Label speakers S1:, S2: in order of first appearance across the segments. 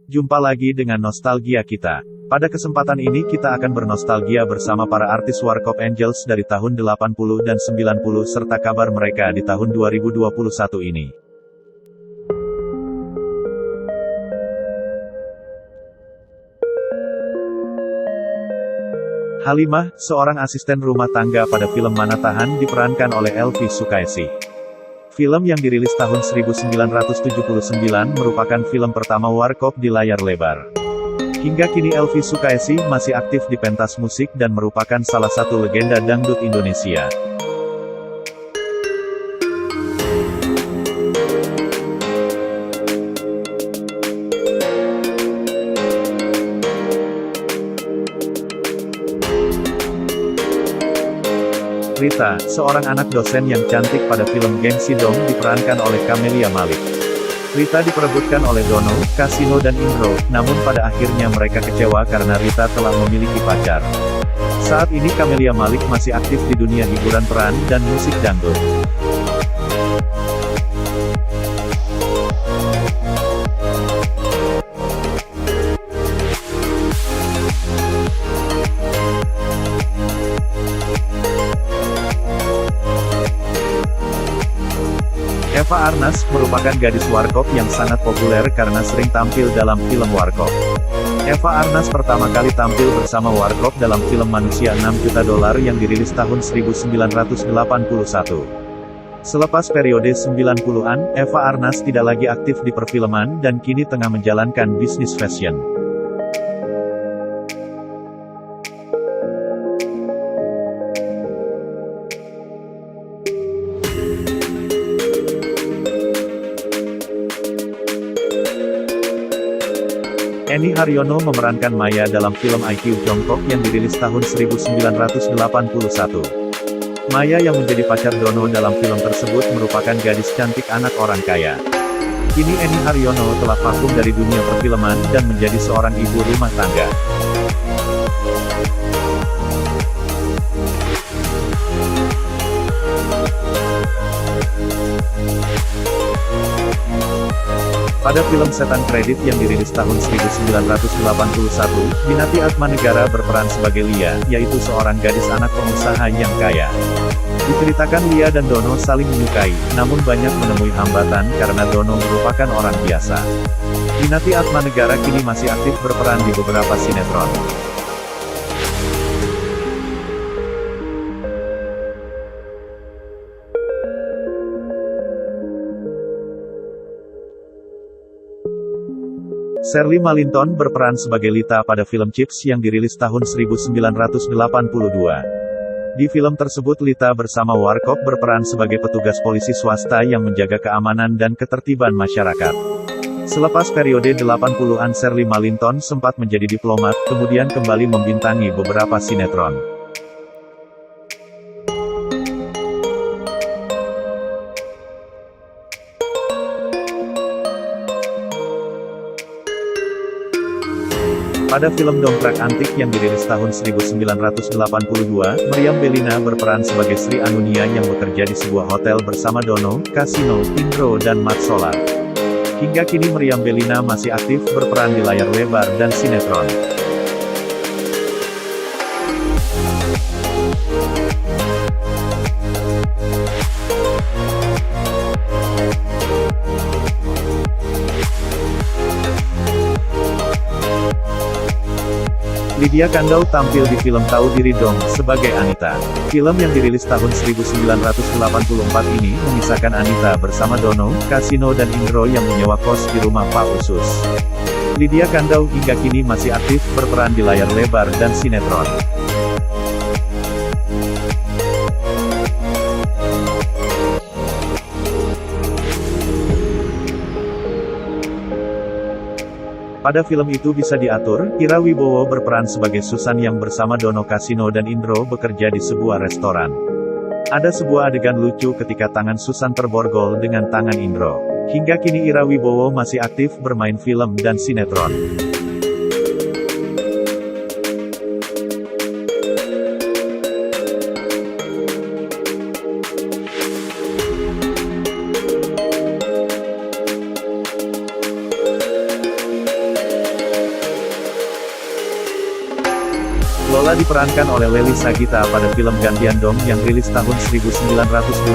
S1: Jumpa lagi dengan Nostalgia Kita. Pada kesempatan ini kita akan bernostalgia bersama para artis Warkop Angels dari tahun 80 dan 90 serta kabar mereka di tahun 2021 ini. Halimah, seorang asisten rumah tangga pada film Mana Tahan diperankan oleh Elvy Sukaesih. Film yang dirilis tahun 1979 merupakan film pertama Warkop di layar lebar. Hingga kini Elvy Sukaesih masih aktif di pentas musik dan merupakan salah satu legenda dangdut Indonesia. Rita, seorang anak dosen yang cantik pada film Gengsi Dong diperankan oleh Camelia Malik. Rita diperebutkan oleh Dono, Kasino dan Indro, namun pada akhirnya mereka kecewa karena Rita telah memiliki pacar. Saat ini Camelia Malik masih aktif di dunia hiburan peran dan musik dangdut. Eva Arnaz merupakan gadis Warkop yang sangat populer karena sering tampil dalam film Warkop. Eva Arnaz pertama kali tampil bersama Warkop dalam film Manusia 6 Juta Dolar yang dirilis tahun 1981. Selepas periode 90-an, Eva Arnaz tidak lagi aktif di perfilman dan kini tengah menjalankan bisnis fashion. Enny Haryono memerankan Maya dalam film IQ Jongkok yang dirilis tahun 1981. Maya yang menjadi pacar Dono dalam film tersebut merupakan gadis cantik anak orang kaya. Kini Enny Haryono telah vakum dari dunia perfilman dan menjadi seorang ibu rumah tangga. Pada film Setan Kredit yang dirilis tahun 1981, Minati Atmanegara berperan sebagai Lia, yaitu seorang gadis anak pengusaha yang kaya. Diceritakan Lia dan Dono saling menyukai, namun banyak menemui hambatan karena Dono merupakan orang biasa. Minati Atmanegara kini masih aktif berperan di beberapa sinetron. Shirley Malinton berperan sebagai Lita pada film Chips yang dirilis tahun 1982. Di film tersebut Lita bersama Warkop berperan sebagai petugas polisi swasta yang menjaga keamanan dan ketertiban masyarakat. Selepas periode 80-an Shirley Malinton sempat menjadi diplomat, kemudian kembali membintangi beberapa sinetron. Pada film Dongkrak Antik yang dirilis tahun 1982, Meriam Bellina berperan sebagai Sri Anunia yang bekerja di sebuah hotel bersama Dono, Kasino, Indro dan Mat Solar. Hingga kini Meriam Bellina masih aktif berperan di layar lebar dan sinetron. Lydia Kandou tampil di film Tahu Diri Dong sebagai Anita. Film yang dirilis tahun 1984 ini mengisahkan Anita bersama Dono, Kasino dan Indro yang menyewa kos di rumah Pak Usus. Lydia Kandou hingga kini masih aktif berperan di layar lebar dan sinetron. Pada film itu bisa diatur, Ira Wibowo berperan sebagai Susan yang bersama Dono, Kasino dan Indro bekerja di sebuah restoran. Ada sebuah adegan lucu ketika tangan Susan terborgol dengan tangan Indro. Hingga kini Ira Wibowo masih aktif bermain film dan sinetron. Lola diperankan oleh Leily Sagita pada film Gantian Dong yang rilis tahun 1985.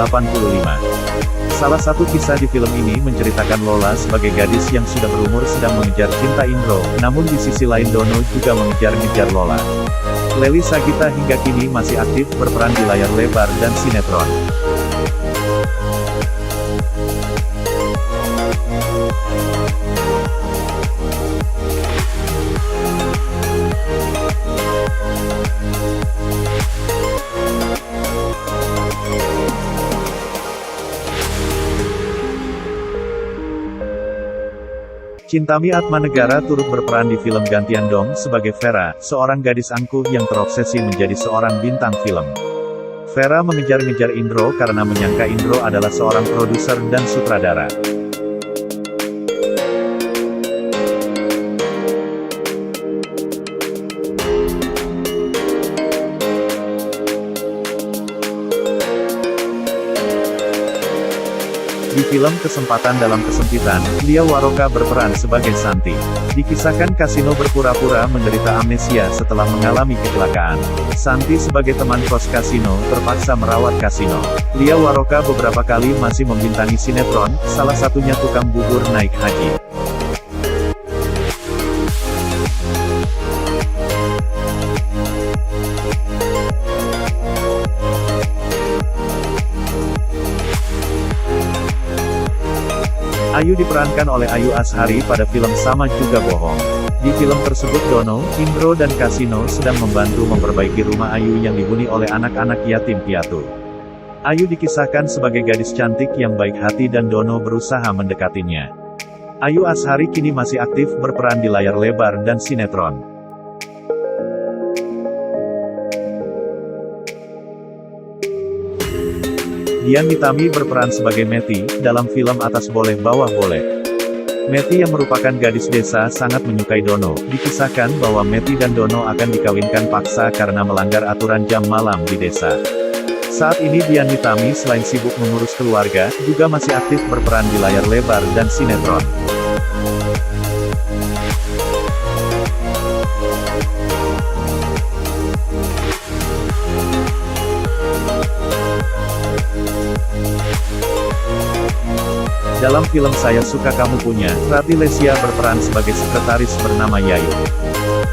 S1: Salah satu kisah di film ini menceritakan Lola sebagai gadis yang sudah berumur sedang mengejar cinta Indro, namun di sisi lain Dono juga mengejar-ngejar Lola. Leily Sagita hingga kini masih aktif berperan di layar lebar dan sinetron. Chintami Atmanegara turut berperan di film Gantian Dong sebagai Vera, seorang gadis angkuh yang terobsesi menjadi seorang bintang film. Vera mengejar-ngejar Indro karena menyangka Indro adalah seorang produser dan sutradara. Di film Kesempatan dalam Kesempitan, Lia Waroka berperan sebagai Santi. Dikisahkan Kasino berpura-pura menderita amnesia setelah mengalami kecelakaan. Santi sebagai teman kos Kasino terpaksa merawat Kasino. Lia Waroka beberapa kali masih membintangi sinetron, salah satunya Tukang Bubur Naik Haji. Ayu diperankan oleh Ayu Azhari pada film Sama Juga Bohong. Di film tersebut Dono, Indro dan Kasino sedang membantu memperbaiki rumah Ayu yang dihuni oleh anak-anak yatim piatu. Ayu dikisahkan sebagai gadis cantik yang baik hati dan Dono berusaha mendekatinya. Ayu Azhari kini masih aktif berperan di layar lebar dan sinetron. Dian Nitami berperan sebagai Meti, dalam film Atas Boleh Bawah Boleh. Meti yang merupakan gadis desa sangat menyukai Dono. Dikisahkan bahwa Meti dan Dono akan dikawinkan paksa karena melanggar aturan jam malam di desa. Saat ini Dian Nitami selain sibuk mengurus keluarga, juga masih aktif berperan di layar lebar dan sinetron. Dalam film Saya Suka Kamu Punya, Rati Lesya berperan sebagai sekretaris bernama Yayuk.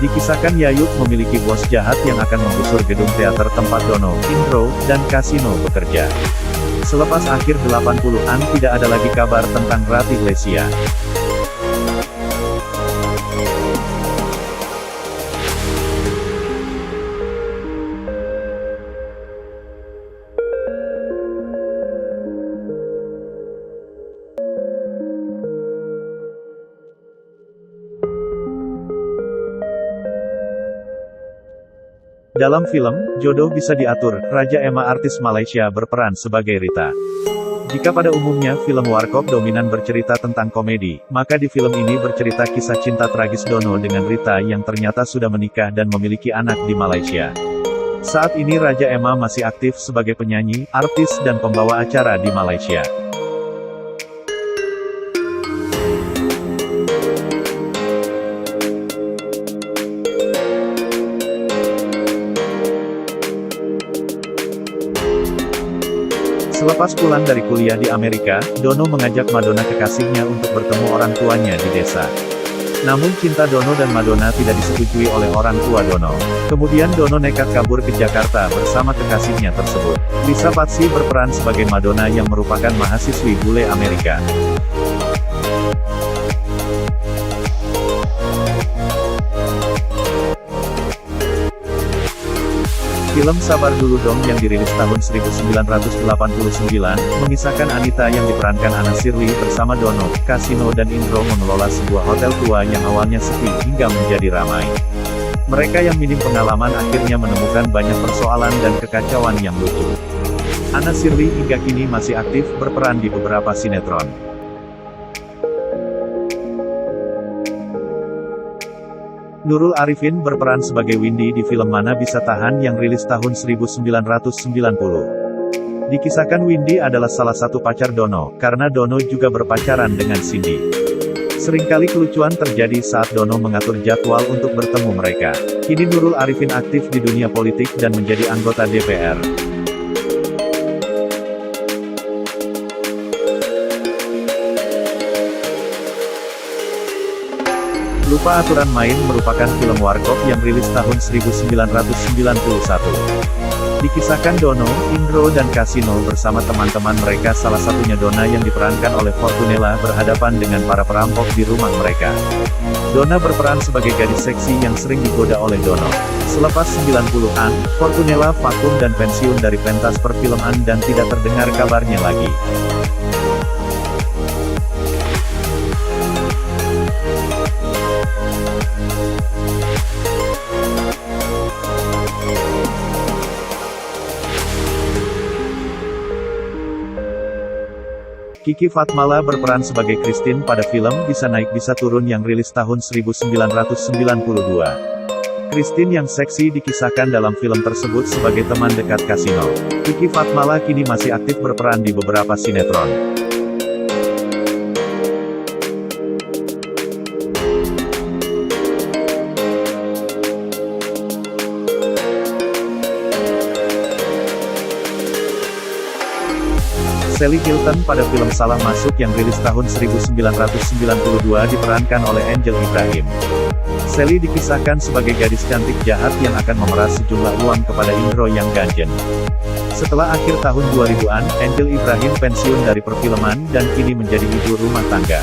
S1: Dikisahkan Yayuk memiliki bos jahat yang akan menggusur gedung teater tempat Dono, Indro, dan Kasino bekerja. Selepas akhir 80-an tidak ada lagi kabar tentang Rati Lesya. Dalam film, Jodoh Bisa Diatur, Raja Emma artis Malaysia berperan sebagai Rita. Jika pada umumnya film Warkop dominan bercerita tentang komedi, maka di film ini bercerita kisah cinta tragis Dono dengan Rita yang ternyata sudah menikah dan memiliki anak di Malaysia. Saat ini Raja Emma masih aktif sebagai penyanyi, artis dan pembawa acara di Malaysia. Selepas pulang dari kuliah di Amerika, Dono mengajak Madonna kekasihnya untuk bertemu orang tuanya di desa. Namun cinta Dono dan Madonna tidak disetujui oleh orang tua Dono. Kemudian Dono nekat kabur ke Jakarta bersama kekasihnya tersebut. Lisa Patsi berperan sebagai Madonna yang merupakan mahasiswi bule Amerika. Film Sabar Dulu Dong yang dirilis tahun 1989, mengisahkan Anita yang diperankan Anna Shirley bersama Dono, Kasino dan Indro mengelola sebuah hotel tua yang awalnya sepi hingga menjadi ramai. Mereka yang minim pengalaman akhirnya menemukan banyak persoalan dan kekacauan yang lucu. Anna Shirley hingga kini masih aktif berperan di beberapa sinetron. Nurul Arifin berperan sebagai Windy di film Mana Bisa Tahan yang rilis tahun 1990. Dikisahkan Windy adalah salah satu pacar Dono, karena Dono juga berpacaran dengan Cindy. Seringkali kelucuan terjadi saat Dono mengatur jadwal untuk bertemu mereka. Kini Nurul Arifin aktif di dunia politik dan menjadi anggota DPR. Lupa Aturan Main merupakan film warkop yang rilis tahun 1991. Dikisahkan Dono, Indro dan Kasino bersama teman-teman mereka, salah satunya Donna yang diperankan oleh Fortunella, berhadapan dengan para perampok di rumah mereka. Donna berperan sebagai gadis seksi yang sering digoda oleh Dono. Selepas 90-an, Fortunella vakum dan pensiun dari pentas perfilman dan tidak terdengar kabarnya lagi. Kiki Fatmala berperan sebagai Christine pada film Bisa Naik Bisa Turun yang rilis tahun 1992. Christine yang seksi dikisahkan dalam film tersebut sebagai teman dekat Kasino. Kiki Fatmala kini masih aktif berperan di beberapa sinetron. Sally Hilton pada film Salah Masuk yang rilis tahun 1992 diperankan oleh Angel Ibrahim. Sally dikisahkan sebagai gadis cantik jahat yang akan memeras sejumlah uang kepada Indro yang ganjen. Setelah akhir tahun 2000-an, Angel Ibrahim pensiun dari perfilman dan kini menjadi ibu rumah tangga.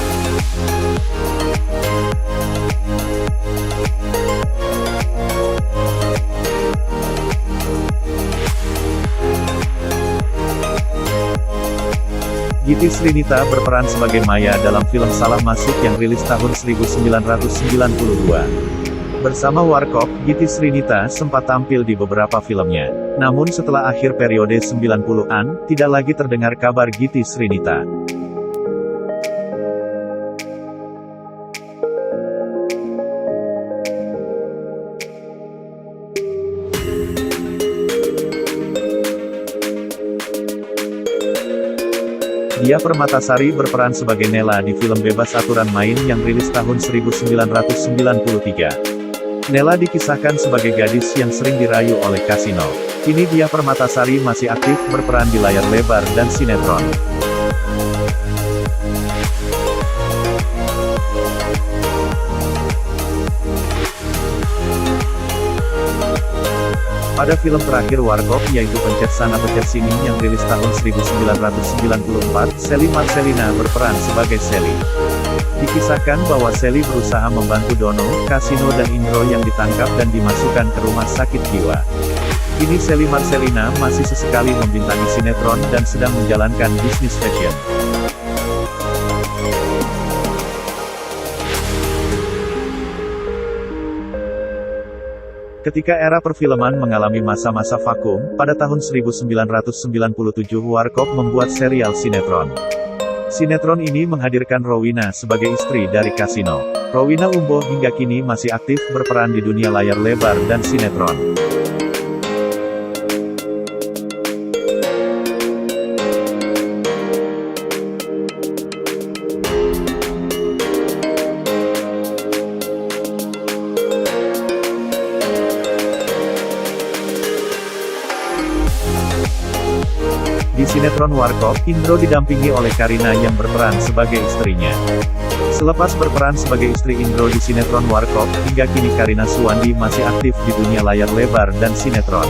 S1: Giti Srinita berperan sebagai Maya dalam film Salah Masuk yang rilis tahun 1992. Bersama Warkop, Giti Srinita sempat tampil di beberapa filmnya. Namun setelah akhir periode 90-an, tidak lagi terdengar kabar Giti Srinita. Dia Permatasari berperan sebagai Nela di film Bebas Aturan Main yang rilis tahun 1993. Nela dikisahkan sebagai gadis yang sering dirayu oleh Kasino. Kini Dia Permatasari masih aktif berperan di layar lebar dan sinetron. Pada film terakhir Warkop yaitu Pencet Sana Pencet Sini yang rilis tahun 1994, Sally Marcelina berperan sebagai Sally. Dikisahkan bahwa Sally berusaha membantu Dono, Kasino dan Indro yang ditangkap dan dimasukkan ke rumah sakit jiwa. Kini Sally Marcelina masih sesekali membintangi sinetron dan sedang menjalankan bisnis fashion. Ketika era perfilman mengalami masa-masa vakum, pada tahun 1997 Warkop membuat serial sinetron. Sinetron ini menghadirkan Rowina sebagai istri dari Kasino. Rowina Umboh hingga kini masih aktif berperan di dunia layar lebar dan sinetron. Di sinetron Warkop, Indro didampingi oleh Karina yang berperan sebagai istrinya. Selepas berperan sebagai istri Indro di sinetron Warkop, hingga kini Karina Suwandi masih aktif di dunia layar lebar dan sinetron.